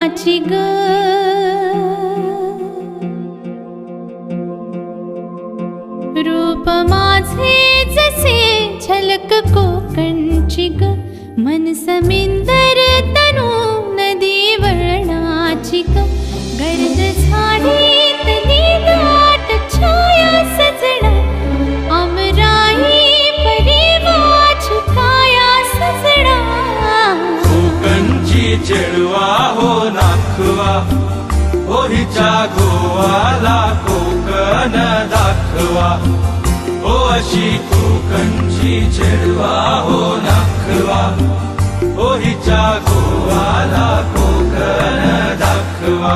ची ग रूप माझे जसे झलक कोकणची ग मन समिंदर तनु नदी वळणाची ग गर्द झाडीतली दाट छाया सजना अमराई परी माझी काया सजना कोकणची चेडवा हो नाखवा हो हिच्या गोवाला कोकण दाखवा हो अशी कोकणची चेडवा हो नाखवा हो हिच्या गोवाला कोकण दाखवा।